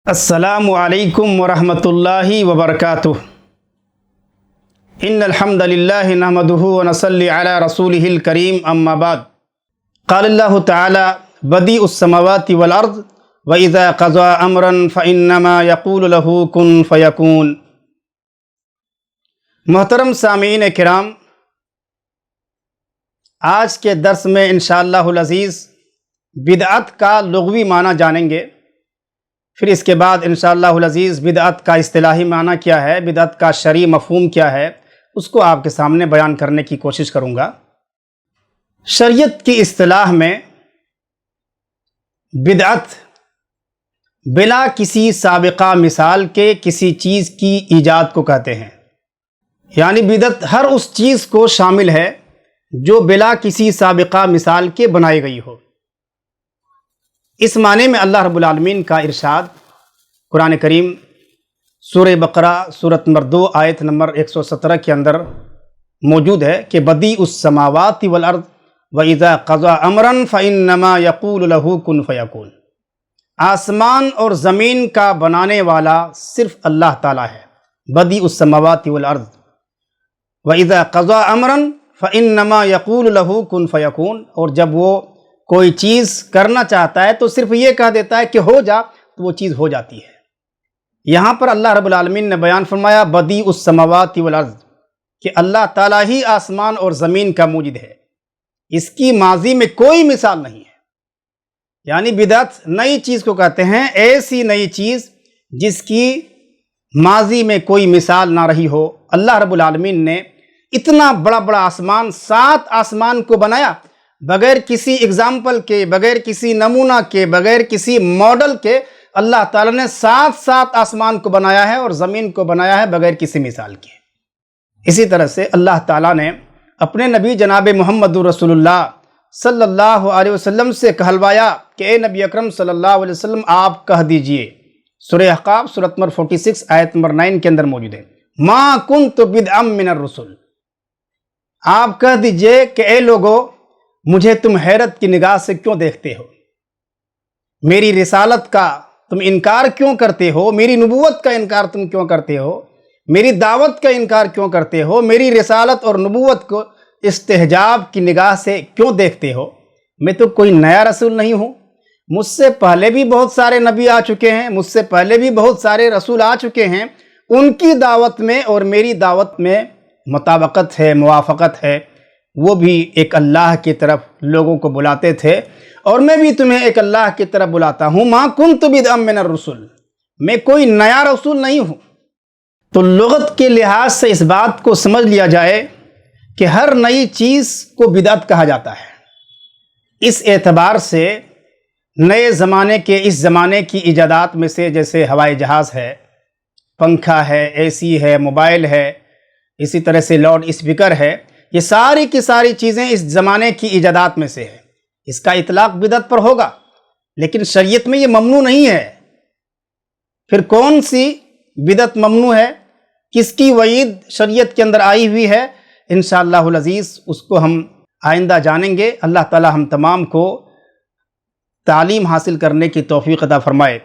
السلام علیکم ورحمۃ اللہ وبرکاتہ۔ ان الحمد للہ نحمدہ ونصلی علی رسولہ الکریم، اما بعد۔ قال اللہ تعالی بدیع السماوات والارض واذا قضى امرا فانما يقول له کن فیکون۔ محترم سامعین کرام، آج کے درس میں انشاءاللہ العزیز بدعت کا لغوی معنی جانیں گے، پھر اس کے بعد انشاءاللہ العزیز بدعت کا اصطلاحی معنی کیا ہے، بدعت کا شرعی مفہوم کیا ہے، اس کو آپ کے سامنے بیان کرنے کی کوشش کروں گا۔ شریعت کی اصطلاح میں بدعت بلا کسی سابقہ مثال کے کسی چیز کی ایجاد کو کہتے ہیں، یعنی بدعت ہر اس چیز کو شامل ہے جو بلا کسی سابقہ مثال کے بنائی گئی ہو۔ اس معنی میں اللہ رب العالمین کا ارشاد قرآن کریم سورہ بقرہ سورۃ نمبر 2 آیت نمبر 117 کے اندر موجود ہے کہ بدیع السماوات والارض واذا قضى امرا فانما يقول له کن فیکون۔ آسمان اور زمین کا بنانے والا صرف اللہ تعالیٰ ہے۔ بدیع السماوات والارض واذا قضى امرا فانما يقول له کن فیکون، اور جب وہ کوئی چیز کرنا چاہتا ہے تو صرف یہ کہہ دیتا ہے کہ ہو جا، تو وہ چیز ہو جاتی ہے۔ یہاں پر اللہ رب العالمین نے بیان فرمایا بدیع السماوات والارض، کہ اللہ تعالیٰ ہی آسمان اور زمین کا موجد ہے، اس کی ماضی میں کوئی مثال نہیں ہے۔ یعنی بدعت نئی چیز کو کہتے ہیں، ایسی نئی چیز جس کی ماضی میں کوئی مثال نہ رہی ہو۔ اللہ رب العالمین نے اتنا بڑا بڑا آسمان، 7 آسمان کو بنایا بغیر کسی اگزامپل کے، بغیر کسی نمونہ کے، بغیر کسی ماڈل کے۔ اللہ تعالیٰ نے 7 آسمان کو بنایا ہے اور زمین کو بنایا ہے بغیر کسی مثال کے۔ اسی طرح سے اللہ تعالیٰ نے اپنے نبی جناب محمد رسول اللہ صلی اللہ علیہ وسلم سے کہلوایا کہ اے نبی اکرم صلی اللہ علیہ وسلم، آپ کہہ دیجئے، سورہ احقاف سورۃ نمبر 46 آیت نمبر 9 کے اندر موجود ہے، ما کنت بدعا من الرسل۔ آپ کہہ دیجئے کہ اے لوگو، مجھے تم حیرت کی نگاہ سے کیوں دیکھتے ہو؟ میری رسالت کا تم انکار کیوں کرتے ہو؟ میری نبوت کا انکار تم کیوں کرتے ہو؟ میری دعوت کا انکار کیوں کرتے ہو؟ میری رسالت اور نبوت کو استحجاب کی نگاہ سے کیوں دیکھتے ہو؟ میں تو کوئی نیا رسول نہیں ہوں، مجھ سے پہلے بھی بہت سارے نبی آ چکے ہیں، مجھ سے پہلے بھی بہت سارے رسول آ چکے ہیں، ان کی دعوت میں اور میری دعوت میں مطابقت ہے، موافقت ہے۔ وہ بھی ایک اللہ کی طرف لوگوں کو بلاتے تھے، اور میں بھی تمہیں ایک اللہ کی طرف بلاتا ہوں۔ ما کنت بدعا من الرسل، میں کوئی نیا رسول نہیں ہوں۔ تو لغت کے لحاظ سے اس بات کو سمجھ لیا جائے کہ ہر نئی چیز کو بدعت کہا جاتا ہے۔ اس اعتبار سے نئے زمانے کے، اس زمانے کی ایجادات میں سے جیسے ہوائی جہاز ہے، پنکھا ہے، اے سی ہے، موبائل ہے، اسی طرح سے لاؤڈ اسپیکر ہے، یہ ساری کی ساری چیزیں اس زمانے کی ایجادات میں سے ہے۔ اس کا اطلاق بدعت پر ہوگا، لیکن شریعت میں یہ ممنوع نہیں ہے۔ پھر کون سی بدعت ممنوع ہے، کس کی وعید شریعت کے اندر آئی ہوئی ہے، انشاءاللہ العزیز اس کو ہم آئندہ جانیں گے۔ اللہ تعالی ہم تمام کو تعلیم حاصل کرنے کی توفیق عطا فرمائے۔